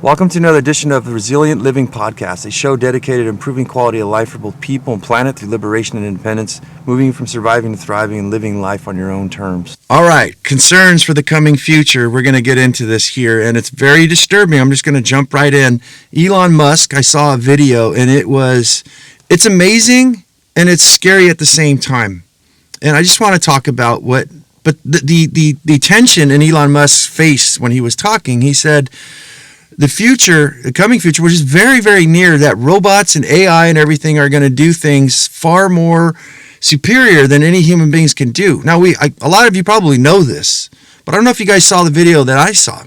Welcome to another edition of the Resilient Living Podcast, a show dedicated to improving quality of life for both people and planet through liberation and independence, moving from surviving to thriving and living life on your own terms. All right, concerns for the coming future. We're going to get into this here, and it's very disturbing. I'm just going to jump right in. Elon Musk, I saw a video, and it's amazing, and it's scary at the same time. And I just want to talk about the tension in Elon Musk's face when he was talking. He said, the coming future, which is very, very near, that robots and AI and everything are going to do things far more superior than any human beings can do. Now, a lot of you probably know this, but I don't know if you guys saw the video that I saw.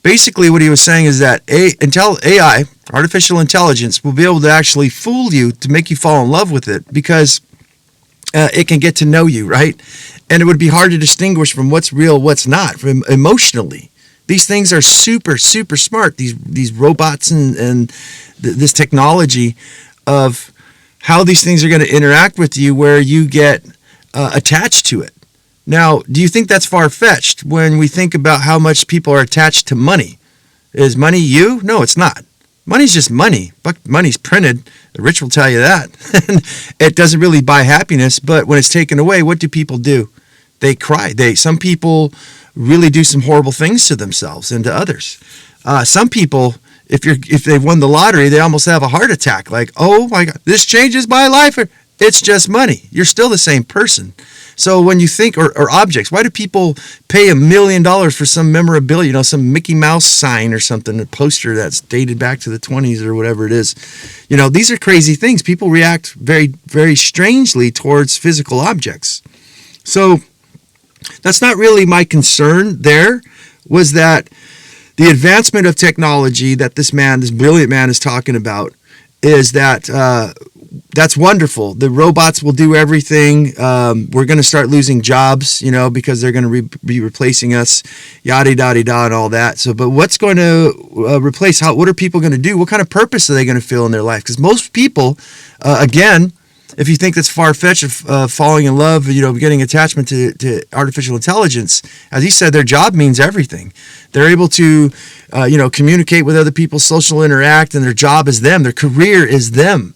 Basically, what he was saying is that AI, artificial intelligence, will be able to actually fool you to make you fall in love with it because it can get to know you, right? And it would be hard to distinguish from what's real, what's not, from emotionally. These things are super, super smart, these robots and this technology of how these things are going to interact with you where you get attached to it. Now, do you think that's far-fetched when we think about how much people are attached to money? Is money you? No, it's not. Money's just money. Money's printed. The rich will tell you that. It doesn't really buy happiness, but when it's taken away, what do people do? They cry. Some people really do some horrible things to themselves and to others. Some people, if they've won the lottery, they almost have a heart attack. Like, oh my God, this changes my life. It's just money. You're still the same person. So when you think, or objects, why do people pay $1 million for some memorabilia, some Mickey Mouse sign or something, a poster that's dated back to the 20s or whatever it is? These are crazy things. People react very, very strangely towards physical objects. So that's not really my concern there, was that the advancement of technology that this brilliant man is talking about is that that's wonderful. The robots will do everything. We're going to start losing jobs, because they're going to be replacing us, yada, yada, yada, and all that. So, but what's going to replace? What are people going to do? What kind of purpose are they going to feel in their life? Because most people, again, if you think that's far-fetched of falling in love, getting attachment to artificial intelligence, as he said, their job means everything. They're able to, communicate with other people, social interact, and their job is them. Their career is them.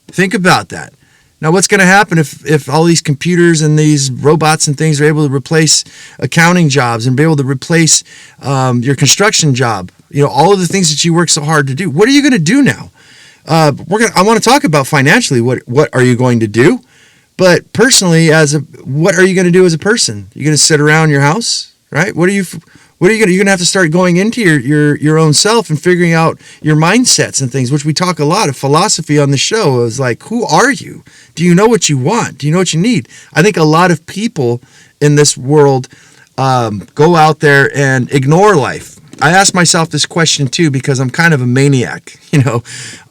Think about that. Now, what's going to happen if all these computers and these robots and things are able to replace accounting jobs and be able to replace your construction job? All of the things that you work so hard to do. What are you going to do now? I want to talk about financially. What are you going to do? But personally, what are you going to do as a person? You're going to sit around your house, right? You're going to have to start going into your own self and figuring out your mindsets and things, which we talk a lot of philosophy on the show. Is like, who are you? Do you know what you want? Do you know what you need? I think a lot of people in this world go out there and ignore life. I asked myself this question too because I'm kind of a maniac.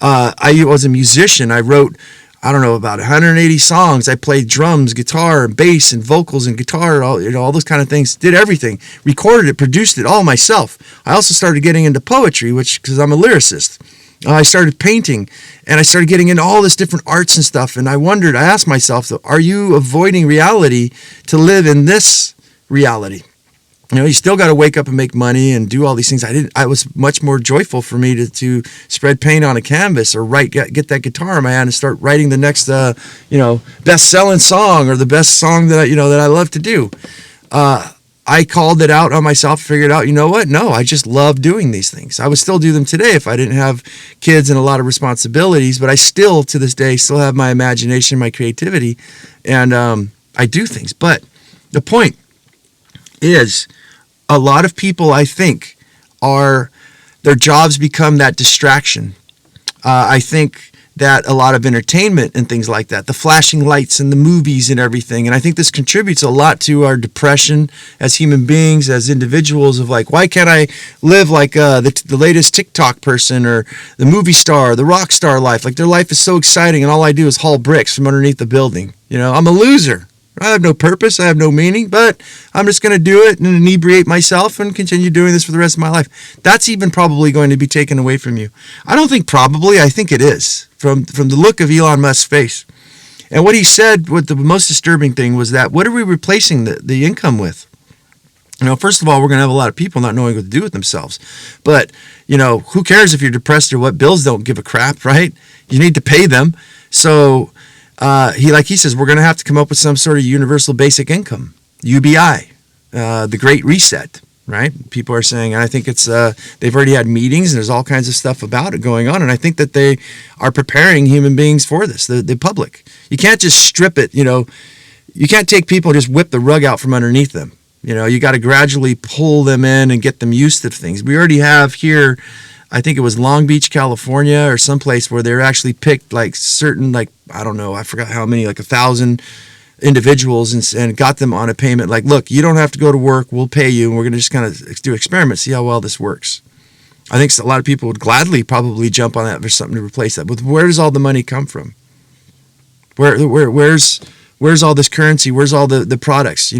I was a musician. I wrote, about 180 songs. I played drums, guitar, and bass, and vocals, and guitar, all those kind of things. Did everything. Recorded it, produced it all myself. I also started getting into poetry, because I'm a lyricist. I started painting, and I started getting into all this different arts and stuff. And I asked myself, are you avoiding reality to live in this reality? You still got to wake up and make money and do all these things. I was much more joyful for me to spread paint on a canvas or get that guitar in my hand and start writing the next, best-selling song or the best song that I love to do. I called it out on myself, figured out, what? No, I just love doing these things. I would still do them today if I didn't have kids and a lot of responsibilities, but I still, to this day, still have my imagination, my creativity, and I do things. But the point is, a lot of people, I think, their jobs become that distraction. I think that a lot of entertainment and things like that, the flashing lights and the movies and everything, and I think this contributes a lot to our depression as human beings, as individuals, of like, why can't I live like the latest TikTok person or the movie star, the rock star life? Like, their life is so exciting, and all I do is haul bricks from underneath the building. I'm a loser. I have no purpose, I have no meaning, but I'm just going to do it and inebriate myself and continue doing this for the rest of my life. That's even probably going to be taken away from you. I don't think probably, I think it is, from the look of Elon Musk's face. And what he said, what the most disturbing thing was that, what are we replacing the income with? First of all, we're going to have a lot of people not knowing what to do with themselves. But, who cares if you're depressed or what? Bills don't give a crap, right? You need to pay them. So he says, we're going to have to come up with some sort of universal basic income, UBI, the Great Reset, right? People are saying, and I think it's they've already had meetings and there's all kinds of stuff about it going on. And I think that they are preparing human beings for this, the public. You can't just strip it, you can't take people and just whip the rug out from underneath them. You got to gradually pull them in and get them used to things. We already have here, I think it was Long Beach, California, or someplace where they're actually picked certain, I don't know, I forgot how many, 1,000 individuals and got them on a payment. Look, you don't have to go to work. We'll pay you. And we're going to just kind of do experiments, see how well this works. I think a lot of people would gladly probably jump on that for something to replace that. But where does all the money come from? Where's all this currency? Where's all the products?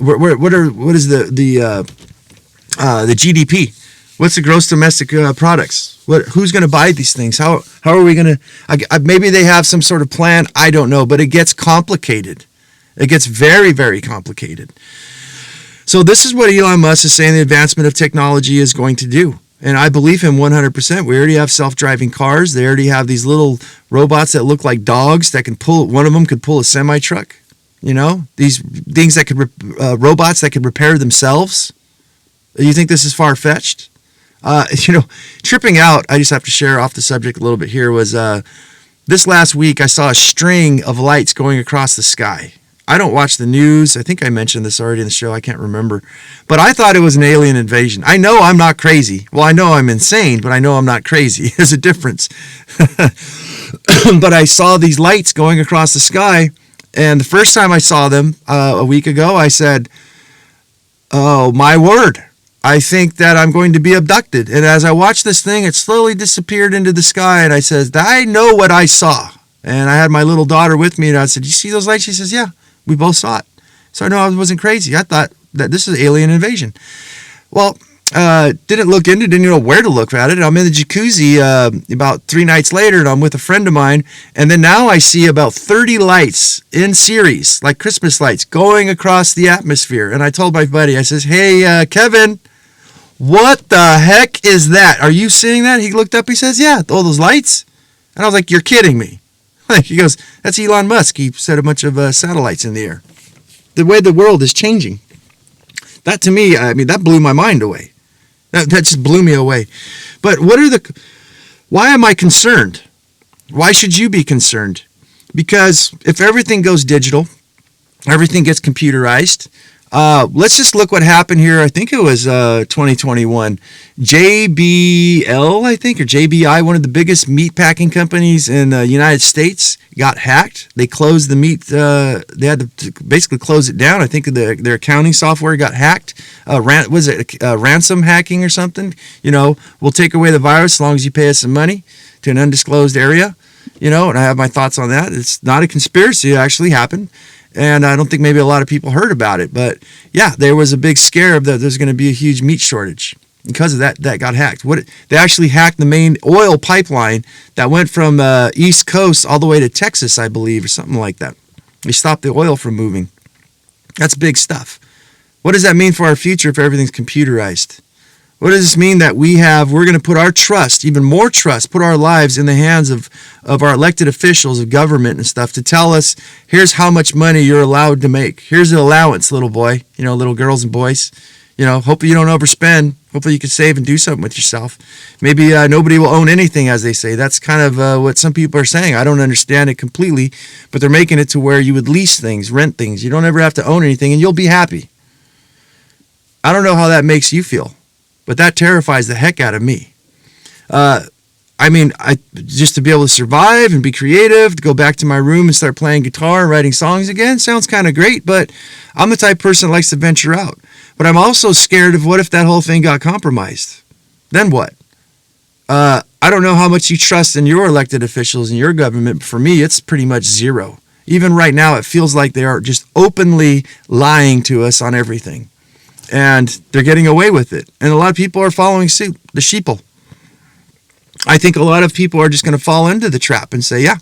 What is the GDP? What's the gross domestic products? Who's going to buy these things? How are we going to? Maybe they have some sort of plan. I don't know, but it gets complicated. It gets very, very complicated. So this is what Elon Musk is saying the advancement of technology is going to do. And I believe him 100%. We already have self-driving cars. They already have these little robots that look like dogs that can pull. One of them could pull a semi-truck. These things that could, robots that could repair themselves. You think this is far-fetched? Tripping out, I just have to share off the subject a little bit here, was this last week I saw a string of lights going across the sky. I don't watch the news. I think I mentioned this already in the show. I can't remember. But I thought it was an alien invasion. I know I'm not crazy. Well, I know I'm insane, but I know I'm not crazy. There's a difference. But I saw these lights going across the sky. And the first time I saw them a week ago, I said, oh, my word. I think that I'm going to be abducted. And as I watched this thing, it slowly disappeared into the sky. And I said, I know what I saw. And I had my little daughter with me. And I said, you see those lights? She says, yeah, we both saw it. So I know I wasn't crazy. I thought that this is alien invasion. Well, didn't look into it, didn't know where to look at it. I'm in the jacuzzi about 3 nights later, and I'm with a friend of mine, and then now I see about 30 lights in series, like Christmas lights, going across the atmosphere. And I told my buddy, I says, hey, Kevin, what the heck is that? Are you seeing that? He looked up, he says, yeah, all those lights. And I was like, you're kidding me. He goes, that's Elon Musk. He set a bunch of satellites in the air. The way the world is changing. That to me, that blew my mind away. That just blew me away. But why am I concerned? Why should you be concerned? Because if everything goes digital, everything gets computerized, let's just look what happened here. I think it was 2021. JBL, I think, or JBI, one of the biggest meat packing companies in the United States, got hacked. They closed the meat. They had to basically close it down. I think their accounting software got hacked. Was it ransom hacking or something? We'll take away the virus as long as you pay us some money to an undisclosed area. And I have my thoughts on that. It's not a conspiracy. It actually happened. And I don't think maybe a lot of people heard about it. But, yeah, there was a big scare that there's going to be a huge meat shortage. Because of that got hacked. They actually hacked the main oil pipeline that went from East Coast all the way to Texas, I believe, or something like that. They stopped the oil from moving. That's big stuff. What does that mean for our future if everything's computerized? What does this mean that we're going to put our trust, even more trust, put our lives in the hands of our elected officials of government and stuff to tell us, here's how much money you're allowed to make. Here's the allowance, little boy, little girls and boys. Hopefully you don't overspend. Hopefully you can save and do something with yourself. Maybe nobody will own anything, as they say. That's kind of what some people are saying. I don't understand it completely, but they're making it to where you would lease things, rent things. You don't ever have to own anything, and you'll be happy. I don't know how that makes you feel, but that terrifies the heck out of me. Just to be able to survive and be creative, to go back to my room and start playing guitar and writing songs again, sounds kind of great, but I'm the type of person that likes to venture out. But I'm also scared of what if that whole thing got compromised? Then what? I don't know how much you trust in your elected officials and your government, but for me, it's pretty much zero. Even right now, it feels like they are just openly lying to us on everything. And they're getting away with it. And a lot of people are following suit, the sheeple. I think a lot of people are just going to fall into the trap and say, yeah,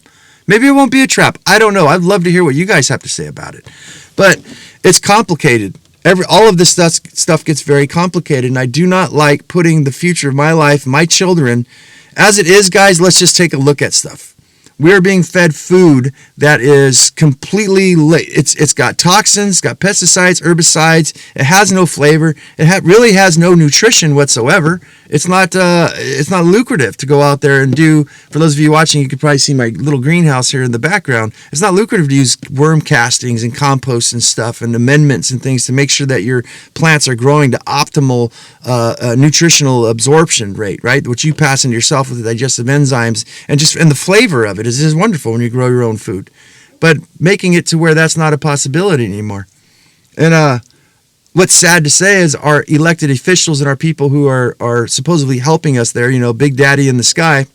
maybe it won't be a trap. I don't know. I'd love to hear what you guys have to say about it. But it's complicated. All of this stuff gets very complicated, and I do not like putting the future of my life, my children, as it is, guys. Let's just take a look at stuff. We are being fed food that is completely it's got toxins, it's got pesticides, herbicides. It has no flavor. It really has no nutrition whatsoever. It's not lucrative to go out there and do. For those of you watching, you could probably see my little greenhouse here in the background. It's not lucrative to use worm castings and compost and stuff and amendments and things to make sure that your plants are growing to optimal nutritional absorption rate, right? Which you pass into yourself with the digestive enzymes and the flavor of it is just wonderful when you grow your own food. But making it to where that's not a possibility anymore. And what's sad to say is our elected officials and our people who are supposedly helping us there, Big Daddy in the sky,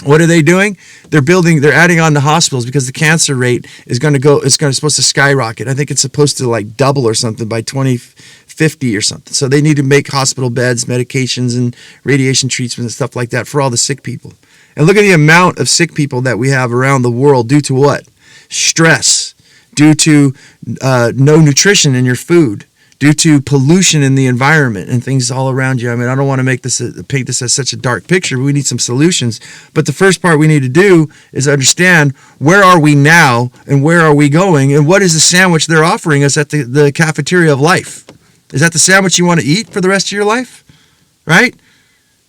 what are they doing? They're adding on to hospitals because the cancer rate is supposed to skyrocket. I think it's supposed to like double or something by 2050 or something. So they need to make hospital beds, medications, and radiation treatments and stuff like that for all the sick people. And look at the amount of sick people that we have around the world due to what? Stress, due to no nutrition in your food, due to pollution in the environment and things all around you. I mean, I don't want to paint this as such a dark picture. We need some solutions. But the first part we need to do is understand where are we now and where are we going and what is the sandwich they're offering us at the cafeteria of life. Is that the sandwich you want to eat for the rest of your life? Right?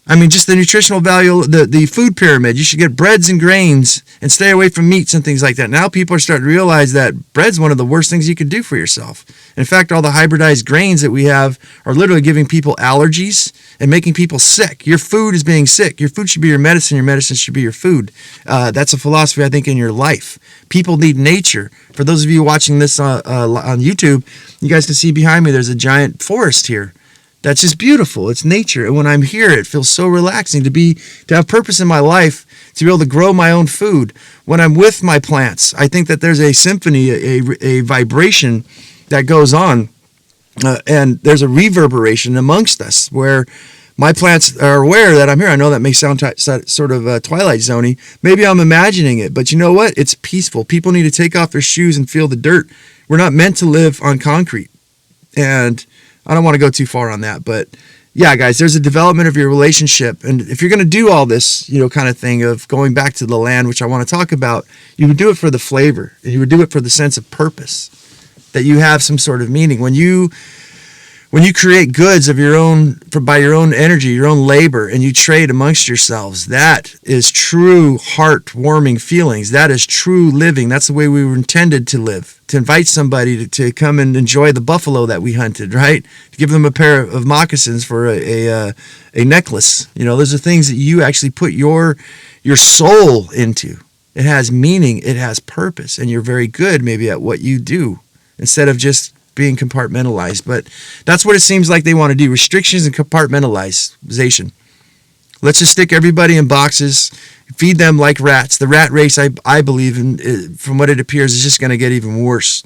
I mean, just the nutritional value, the food pyramid. You should get breads and grains and stay away from meats and things like that. Now people are starting to realize that bread's one of the worst things you could do for yourself. In fact, all the hybridized grains that we have are literally giving people allergies and making people sick. Your food is being sick. Your food should be your medicine. Your medicine should be your food. That's a philosophy, I think, in your life. People need nature. For those of you watching this on YouTube, you guys can see behind me there's a giant forest here. That's just beautiful. It's nature. And when I'm here, it feels so relaxing to have purpose in my life, to be able to grow my own food. When I'm with my plants, I think that there's a symphony, a vibration that goes on, and there's a reverberation amongst us where my plants are aware that I'm here. I know that may sound sort of Twilight Zone-y. Maybe I'm imagining it, but you know what? It's peaceful. People need to take off their shoes and feel the dirt. We're not meant to live on concrete. And I don't want to go too far on that, but yeah, guys, there's a development of your relationship. And if you're going to do all this, kind of thing of going back to the land, which I want to talk about, you would do it for the flavor and you would do it for the sense of purpose, that you have some sort of meaning. When you create goods of your own, by your own energy, your own labor, and you trade amongst yourselves, that is true heartwarming feelings. That is true living. That's the way we were intended to live, to invite somebody to come and enjoy the buffalo that we hunted, right? To give them a pair of moccasins for a necklace. Those are things that you actually put your soul into. It has meaning. It has purpose. And you're very good maybe at what you do instead of just being compartmentalized. But that's what it seems like they want to do. Restrictions and compartmentalization. Let's just stick everybody in boxes, feed them like rats. The rat race, I believe, from what it appears, is just going to get even worse.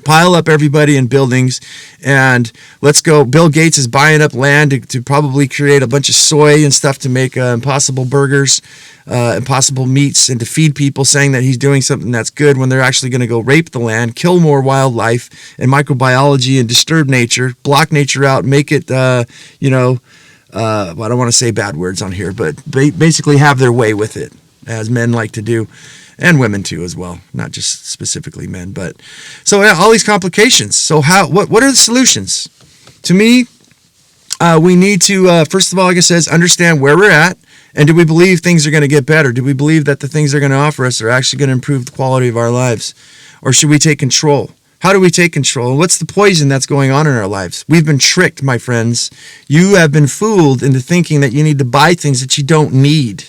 Pile up everybody in buildings and let's go. Bill Gates is buying up land to probably create a bunch of soy and stuff to make impossible burgers, impossible meats, and to feed people, saying that he's doing something that's good when they're actually going to go rape the land, kill more wildlife and microbiology and disturb nature, block nature out, make it, I don't want to say bad words on here, but basically have their way with it, as men like to do. And women too as well, not just specifically men. But so all these complications. So what are the solutions? To me, we need to, first of all, like I said, understand where we're at. And do we believe things are going to get better? Do we believe that the things they're going to offer us are actually going to improve the quality of our lives? Or should we take control? How do we take control? And what's the poison that's going on in our lives? We've been tricked, my friends. You have been fooled into thinking that you need to buy things that you don't need.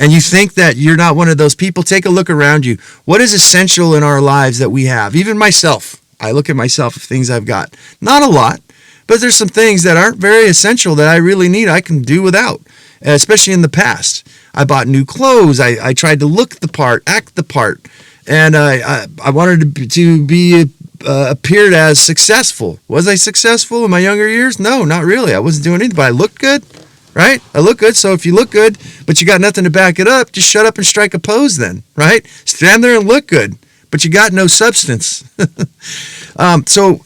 And you think that you're not one of those people. Take a look around you. What is essential in our lives that we have? Even myself. I look at myself of things I've got. Not a lot, but there's some things that aren't very essential that I really need. I can do without, especially in the past. I bought new clothes. I tried to look the part, act the part. And I wanted to be appeared as successful. Was I successful in my younger years? No, not really. I wasn't doing anything, but I looked good. Right? I look good. So if you look good, but you got nothing to back it up, just shut up and strike a pose then, right? Stand there and look good, but you got no substance. So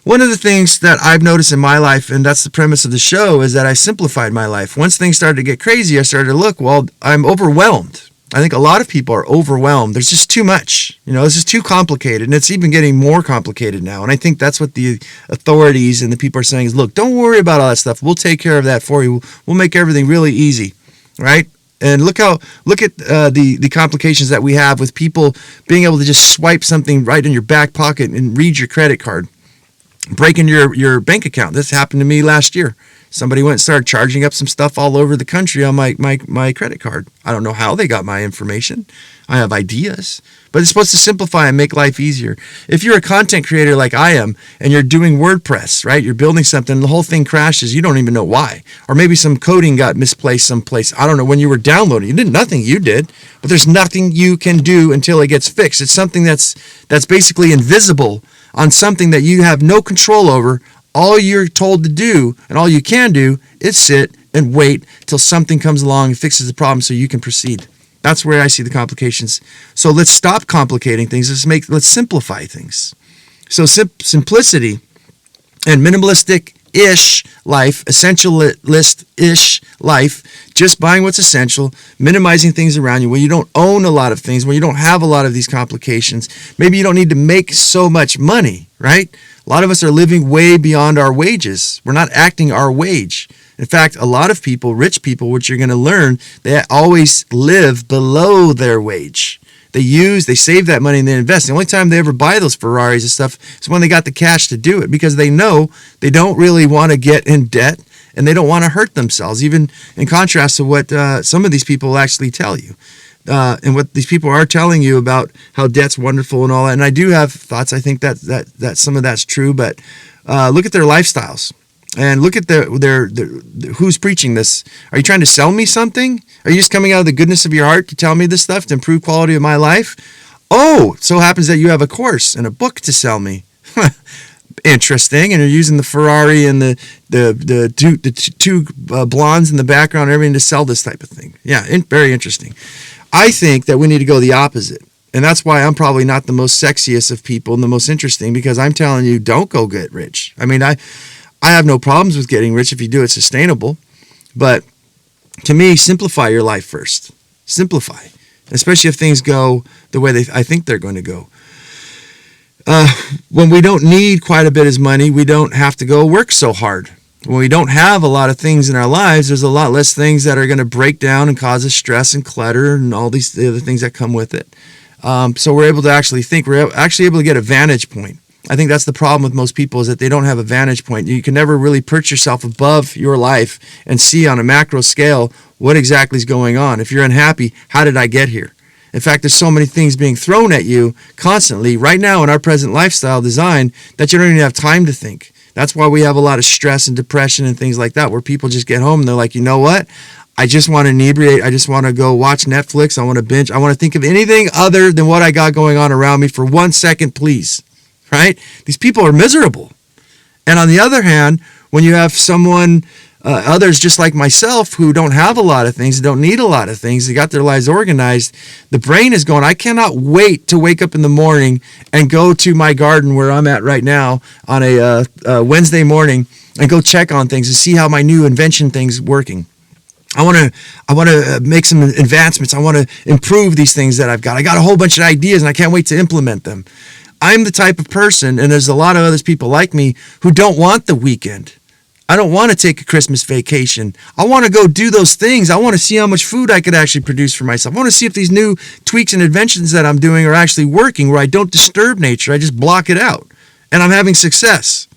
one of the things that I've noticed in my life, and that's the premise of the show, is that I simplified my life. Once things started to get crazy, I started to look, well, I'm overwhelmed. I think a lot of people are overwhelmed. There's just too much. It's just too complicated, and it's even getting more complicated now. And I think that's what the authorities and the people are saying is, look, don't worry about all that stuff. We'll take care of that for you. We'll make everything really easy, right? And look at the complications that we have with people being able to just swipe something right in your back pocket and read your credit card, breaking your bank account. This happened to me last year. Somebody went and started charging up some stuff all over the country on my credit card. I don't know how they got my information. I have ideas, but it's supposed to simplify and make life easier. If you're a content creator like I am and you're doing WordPress, right? You're building something, the whole thing crashes. You don't even know why. Or maybe some coding got misplaced someplace. I don't know. When you were downloading, nothing you did, but there's nothing you can do until it gets fixed. It's something that's basically invisible on something that you have no control over. All you're told to do and all you can do is sit and wait till something comes along and fixes the problem so you can proceed. That's where I see the complications. So let's stop complicating things. Let's simplify things. So simplicity and minimalistic-ish life, essentialist-ish life, just buying what's essential, minimizing things around you, when you don't own a lot of things, when you don't have a lot of these complications. Maybe you don't need to make so much money, right? A lot of us are living way beyond our wages. We're not acting our wage. In fact, a lot of people, rich people, which you're going to learn, they always live below their wage. They save that money and they invest. The only time they ever buy those Ferraris and stuff is when they got the cash to do it, because they know they don't really want to get in debt and they don't want to hurt themselves, even in contrast to what some of these people actually tell you. And what these people are telling you about how debt's wonderful and all that. And I do have thoughts. I think that some of that's true, but look at their lifestyles and look at their who's preaching this. Are you trying to sell me something? Are you just coming out of the goodness of your heart to tell me this stuff to improve quality of my life? Oh, it so happens that you have a course and a book to sell me. Interesting. And you're using the Ferrari and the two blondes in the background and everything to sell this type of thing. Yeah, very interesting. I think that we need to go the opposite. And that's why I'm probably not the most sexiest of people and the most interesting, because I'm telling you, don't go get rich. I mean, I have no problems with getting rich if you do it sustainable. But to me, simplify your life first. Simplify. Especially if things go the way I think they're going to go. When we don't need quite a bit of money, we don't have to go work so hard. When we don't have a lot of things in our lives, there's a lot less things that are going to break down and cause us stress and clutter and all these other things that come with it. So we're able to actually think. We're actually able to get a vantage point. I think that's the problem with most people, is that they don't have a vantage point. You can never really perch yourself above your life and see on a macro scale what exactly is going on. If you're unhappy, how did I get here? In fact, there's so many things being thrown at you constantly right now in our present lifestyle design that you don't even have time to think. That's why we have a lot of stress and depression and things like that, where people just get home and they're like, you know what? I just want to inebriate. I just want to go watch Netflix. I want to binge. I want to think of anything other than what I got going on around me for 1 second, please. Right? These people are miserable. And on the other hand, when you have others just like myself who don't have a lot of things, don't need a lot of things, they got their lives organized, the brain is going, I cannot wait to wake up in the morning and go to my garden where I'm at right now on a Wednesday morning and go check on things and see how my new invention thing's working. I want to make some advancements. I want to improve these things that I've got. I got a whole bunch of ideas and I can't wait to implement them. I'm the type of person, and there's a lot of other people like me, who don't want the weekend. I don't want to take a Christmas vacation. I want to go do those things. I want to see how much food I could actually produce for myself. I want to see if these new tweaks and inventions that I'm doing are actually working, where I don't disturb nature. I just block it out, and I'm having success.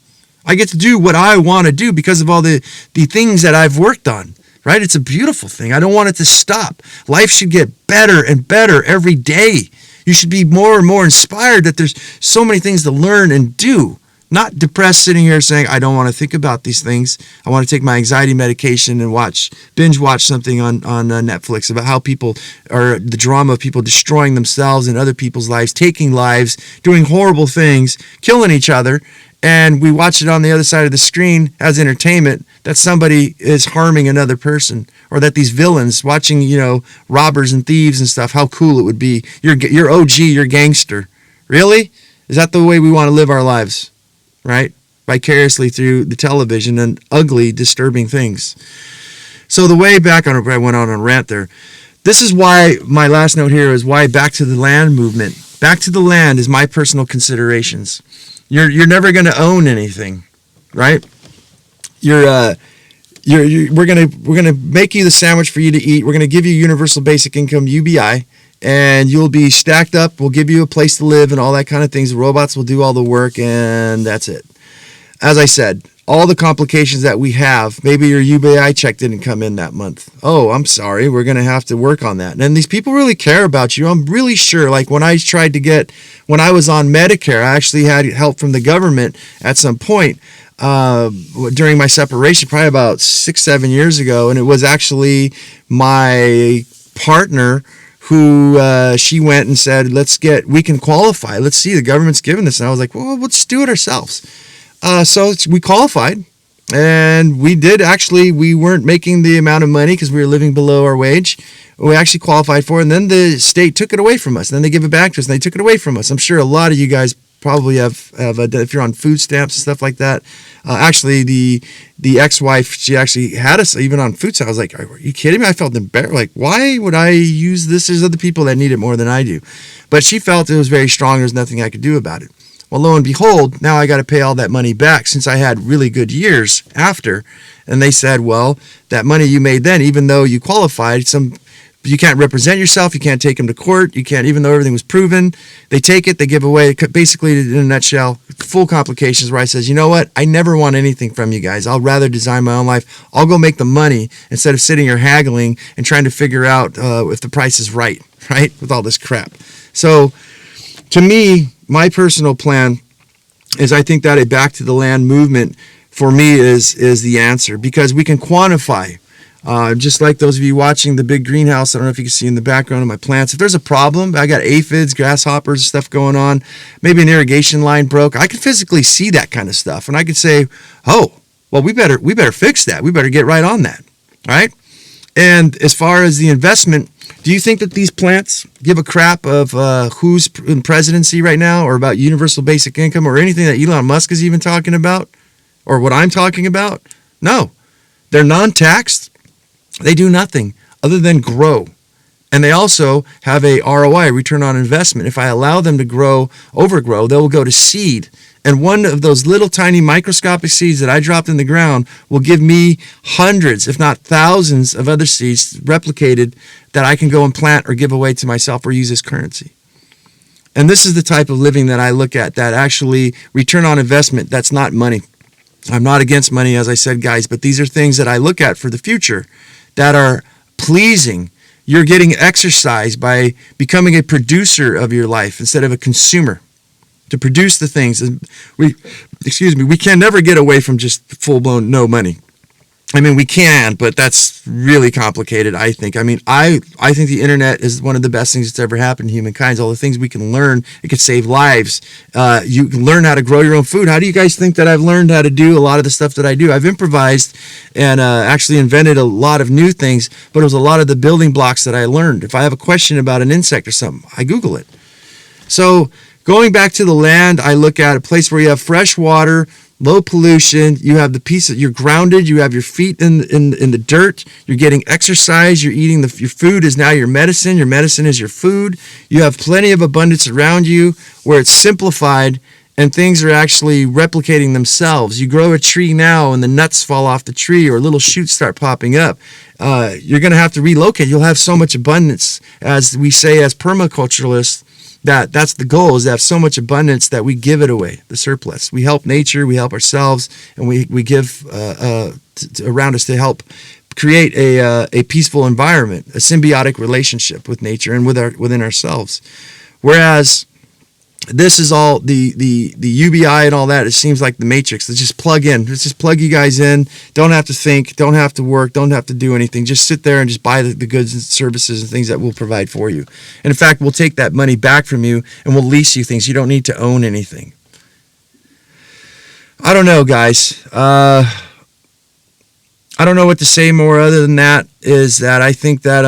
I get to do what I want to do because of all the things that I've worked on, right? It's a beautiful thing. I don't want it to stop. Life should get better and better every day. You should be more and more inspired that there's so many things to learn and do. Not depressed sitting here saying, I don't want to think about these things. I want to take my anxiety medication and binge watch something on Netflix about how people are, the drama of people destroying themselves and other people's lives, taking lives, doing horrible things, killing each other. And we watch it on the other side of the screen as entertainment, that somebody is harming another person, or that these villains watching, robbers and thieves and stuff, how cool it would be. You're OG, you're gangster. Really? Is that the way we want to live our lives? Right? vicariously through the television and ugly, disturbing things. So the way back on, I went on a rant there. This is why my last note here is why Back to the Land movement. Back to the land is my personal considerations. You're never going to own anything, right? We're gonna make you the sandwich for you to eat. We're gonna give you universal basic income UBI, and you'll be stacked up. We'll give you a place to live and all that kind of things. The robots will do all the work, and that's it. As I said, all the complications that we have. Maybe your UBI check didn't come in that month. Oh, I'm sorry. We're gonna have to work on that. And these people really care about you. I'm really sure. Like when I was on Medicare, I actually had help from the government at some point. During my separation, probably about 6-7 years ago, and it was actually my partner who she went and said, we can qualify. Let's see, the government's giving this. And I was like, well, let's do it ourselves. So we qualified, and we did actually. We weren't making the amount of money because we were living below our wage. We actually qualified for it, and then the state took it away from us. And then they give it back to us, and they took it away from us. I'm sure a lot of you guys probably have if you're on food stamps and stuff like that. Actually, the ex-wife, she actually had us even on food stamps. I was like, are you kidding me? I felt embarrassed. Like, why would I use this? There's other people that need it more than I do. But she felt it was very strong. There's nothing I could do about it. Well, lo and behold, now I got to pay all that money back since I had really good years after. And they said, well, that money you made then, even though you qualified, you can't represent yourself. You can't take them to court. You can't, even though everything was proven. They take it, they give away. Basically, in a nutshell, full complications where I says, you know what? I never want anything from you guys. I'll rather design my own life. I'll go make the money instead of sitting here haggling and trying to figure out if the price is right, with all this crap. So, to me, my personal plan is I think that a Back to the Land movement for me is the answer, because we can quantify. Just like those of you watching the big greenhouse, I don't know if you can see in the background of my plants. If there's a problem, I got aphids, grasshoppers, stuff going on, maybe an irrigation line broke, I can physically see that kind of stuff. And I could say, oh, well, we better fix that. We better get right on that, right? And as far as the investment, do you think that these plants give a crap of who's in presidency right now, or about universal basic income, or anything that Elon Musk is even talking about, or what I'm talking about? No. They're non-taxed. They do nothing other than grow. And they also have a ROI, return on investment. If I allow them to overgrow, they will go to seed. And one of those little tiny microscopic seeds that I dropped in the ground will give me hundreds, if not thousands, of other seeds replicated that I can go and plant or give away to myself or use as currency. And this is the type of living that I look at, that actually return on investment, that's not money. I'm not against money, as I said, guys, but these are things that I look at for the future that are pleasing. You're getting exercise by becoming a producer of your life instead of a consumer. To produce the things. We can never get away from just full-blown no money. I mean, we can, but that's really complicated, I think. I mean, I think the internet is one of the best things that's ever happened to humankind. All the things we can learn, it could save lives. You can learn how to grow your own food. How do you guys think that I've learned how to do a lot of the stuff that I do? I've improvised and actually invented a lot of new things, but it was a lot of the building blocks that I learned. If I have a question about an insect or something, I Google it. So, going back to the land, I look at a place where you have fresh water, low pollution, you have you're grounded, you have your feet in the dirt, you're getting exercise, you're eating, your food is now your medicine is your food, you have plenty of abundance around you where it's simplified and things are actually replicating themselves. You grow a tree now and the nuts fall off the tree or little shoots start popping up. You're going to have to relocate. You'll have so much abundance, as we say as permaculturalists, that's the goal, is to have so much abundance that we give it away, the surplus. We help nature, we help ourselves, and we give around us to help create a peaceful environment, a symbiotic relationship with nature and within ourselves. Whereas this is all the UBI and all that. It seems like the Matrix. Let's just plug in. Let's just plug you guys in. Don't have to think. Don't have to work. Don't have to do anything. Just sit there and just buy the goods and services and things that we'll provide for you. And in fact, we'll take that money back from you and we'll lease you things. You don't need to own anything. I don't know, guys. I don't know what to say more other than that. Is that I think that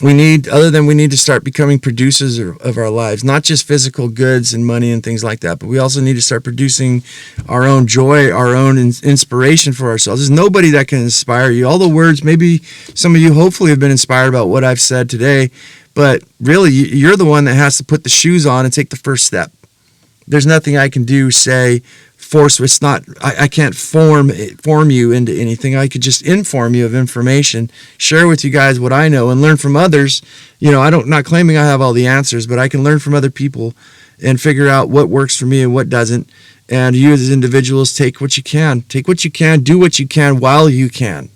we need to start becoming producers of our lives, not just physical goods and money and things like that, but we also need to start producing our own joy, our own inspiration for ourselves. There's nobody that can inspire you. All the words, maybe some of you hopefully have been inspired about what I've said today, but really you're the one that has to put the shoes on and take the first step. There's nothing I can do, say, force. It's not. I can't form you into anything. I could just inform you of information, share with you guys what I know, and learn from others. Not claiming I have all the answers, but I can learn from other people and figure out what works for me and what doesn't. And you as individuals, take what you can, do what you can while you can.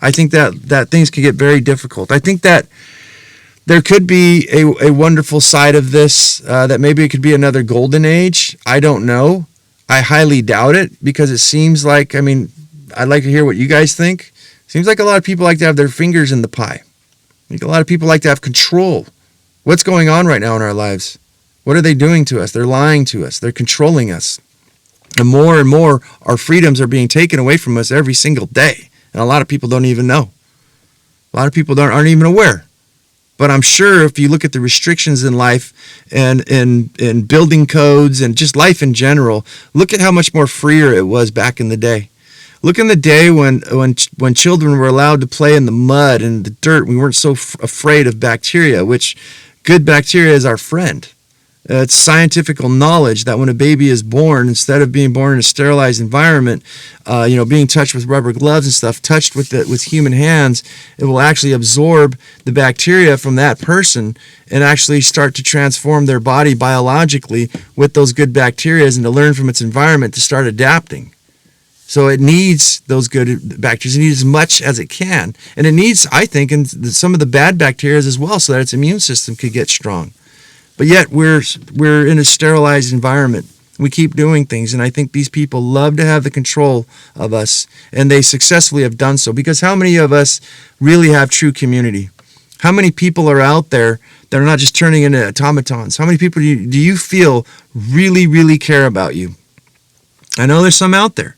I think that things can get very difficult. I think that there could be a wonderful side of this, that maybe it could be another golden age. I don't know. I highly doubt it, because it seems like, I'd like to hear what you guys think. Seems like a lot of people like to have their fingers in the pie. I think a lot of people like to have control. What's going on right now in our lives? What are they doing to us? They're lying to us. They're controlling us. And more, our freedoms are being taken away from us every single day. And a lot of people don't even know. A lot of people aren't even aware. But I'm sure if you look at the restrictions in life and in building codes and just life in general, look at how much more freer it was back in the day. Look in the day when children were allowed to play in the mud and the dirt. We weren't so afraid of bacteria, which good bacteria is our friend. It's scientific knowledge that when a baby is born, instead of being born in a sterilized environment, being touched with rubber gloves and stuff, touched with human hands, it will actually absorb the bacteria from that person and actually start to transform their body biologically with those good bacteria and to learn from its environment to start adapting. So it needs those good bacteria. It needs as much as it can. And it needs, I think, some of the bad bacteria as well, so that its immune system could get strong. But yet we're in a sterilized environment. We keep doing things, and I think these people love to have the control of us, and they successfully have done so. Because how many of us really have true community? How many people are out there that are not just turning into automatons? How many people do you feel really, really care about you? I know there's some out there,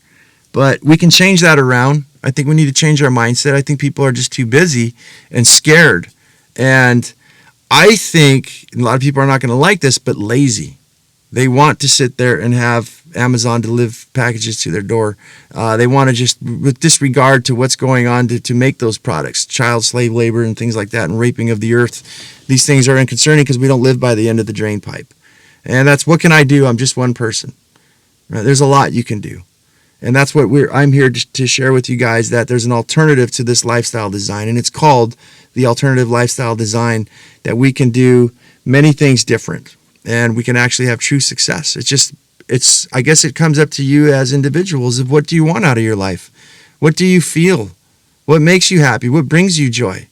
but we can change that around. I think we need to change our mindset. I think people are just too busy and scared, and I think a lot of people are not going to like this, but lazy. They want to sit there and have Amazon deliver packages to their door. They want to just, with disregard to what's going on to make those products, child slave labor and things like that, and raping of the earth. These things are inconcerning because we don't live by the end of the drain pipe. And that's, what can I do? I'm just one person. Right? There's a lot you can do. And that's what I'm here to share with you guys, that there's an alternative to this lifestyle design, and it's called the alternative lifestyle design, that we can do many things different and we can actually have true success. I guess it comes up to you as individuals of what do you want out of your life? What do you feel? What makes you happy? What brings you joy?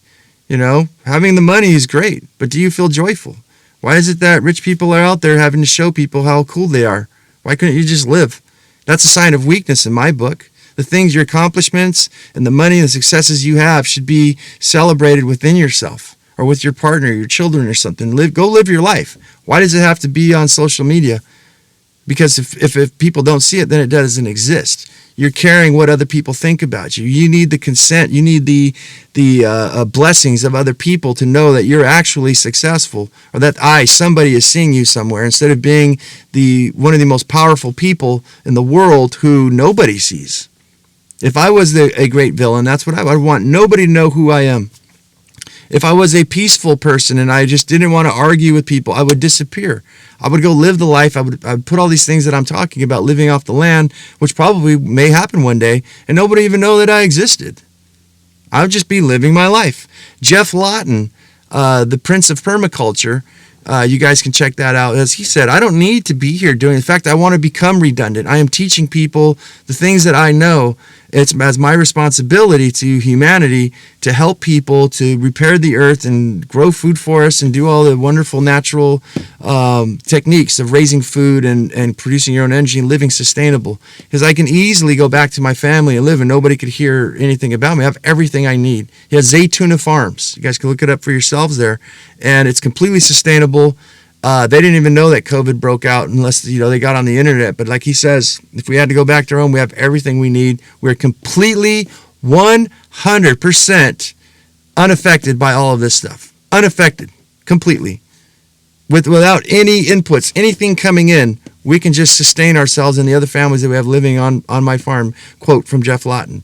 Having the money is great, but do you feel joyful? Why is it that rich people are out there having to show people how cool they are? Why couldn't you just live? That's a sign of weakness in my book. The things, your accomplishments, and the money and the successes you have should be celebrated within yourself or with your partner, your children or something. Go live your life. Why does it have to be on social media? Because if people don't see it, then it doesn't exist. You're caring what other people think about you. You need the consent. You need the blessings of other people to know that you're actually successful, or that somebody is seeing you somewhere, instead of being one of the most powerful people in the world who nobody sees. If I was a great villain, that's what I would want. Nobody to know who I am. If I was a peaceful person and I just didn't want to argue with people, I would disappear. I would go live the life. I would put all these things that I'm talking about, living off the land, which probably may happen one day, and nobody even know that I existed. I would just be living my life. Jeff Lawton, the Prince of Permaculture, you guys can check that out. As he said, I don't need to be here doing. In fact, I want to become redundant. I am teaching people the things that I know. It's as my responsibility to humanity to help people to repair the earth and grow food for us and do all the wonderful natural techniques of raising food and producing your own energy and living sustainable. Because I can easily go back to my family and live and nobody could hear anything about me. I have everything I need. He has Zaytuna Farms. You guys can look it up for yourselves there. And it's completely sustainable. They didn't even know that COVID broke out unless they got on the internet. But like he says, if we had to go back to Rome, we have everything we need. We're completely 100% unaffected by all of this stuff. unaffected, completely. Without any inputs, anything coming in, we can just sustain ourselves and the other families that we have living on my farm. Quote from Jeff Lawton.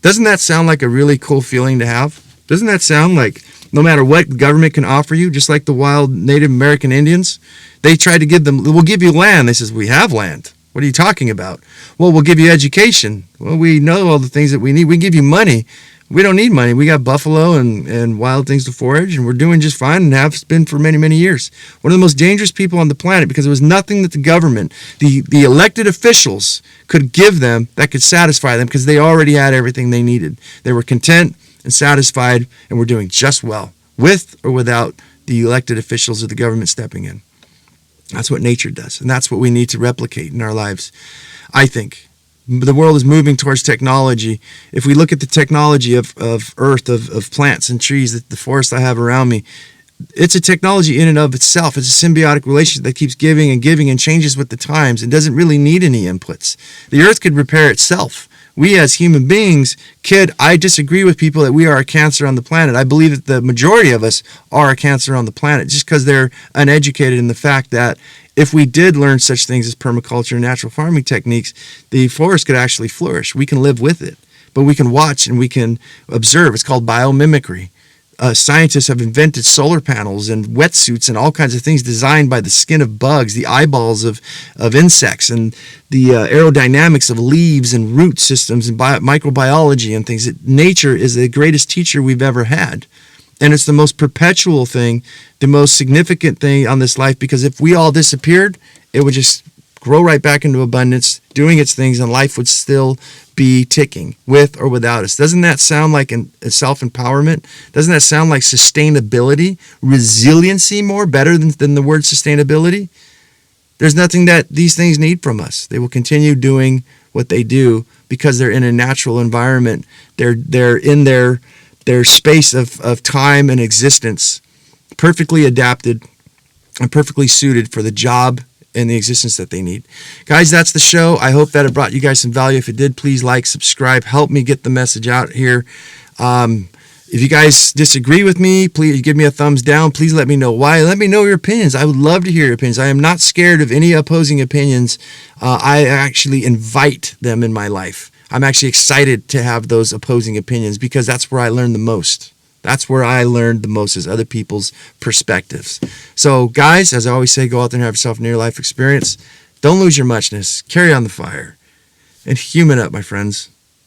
Doesn't that sound like a really cool feeling to have? Doesn't that sound like no matter what the government can offer you, just like the wild Native American Indians, they tried to give them, we'll give you land. They says, we have land. What are you talking about? Well, we'll give you education. Well, we know all the things that we need. We give you money. We don't need money. We got buffalo and wild things to forage, and we're doing just fine and have been for many, many years. One of the most dangerous people on the planet, because there was nothing that the government, the elected officials could give them that could satisfy them, because they already had everything they needed. They were content and satisfied and were doing just well, with or without the elected officials of the government stepping in. That's what nature does, and that's what we need to replicate in our lives, I think. The world is moving towards technology. If we look at the technology of earth, of plants and trees, the forest I have around me, it's a technology in and of itself. It's a symbiotic relationship that keeps giving and changes with the times and doesn't really need any inputs. The earth could repair itself. We as human beings I disagree with people that we are a cancer on the planet. I believe that the majority of us are a cancer on the planet just because they're uneducated in the fact that if we did learn such things as permaculture and natural farming techniques, the forest could actually flourish. We can live with it, but we can watch and we can observe. It's called biomimicry. Scientists have invented solar panels and wetsuits and all kinds of things designed by the skin of bugs, the eyeballs of insects, and the aerodynamics of leaves and root systems and microbiology and things. Nature is the greatest teacher we've ever had. And it's the most perpetual thing, the most significant thing on this life, because if we all disappeared, it would just grow right back into abundance, doing its things, and life would still be ticking with or without us. Doesn't that sound like a self-empowerment? Doesn't that sound like sustainability, resiliency more, better than the word sustainability? There's nothing that these things need from us. They will continue doing what they do because they're in a natural environment. They're in their space of time and existence, perfectly adapted and perfectly suited for the job and the existence that they need. Guys, that's the show. I hope that it brought you guys some value. If it did, please like, subscribe, help me get the message out here. If you guys disagree with me, please give me a thumbs down. Please let me know why. Let me know your opinions. I would love to hear your opinions. I am not scared of any opposing opinions. I actually invite them in my life. I'm actually excited to have those opposing opinions because that's where I learn the most. That's where I learned the most, is other people's perspectives. So, guys, as I always say, go out there and have yourself a near-life experience. Don't lose your muchness. Carry on the fire. And human up, my friends.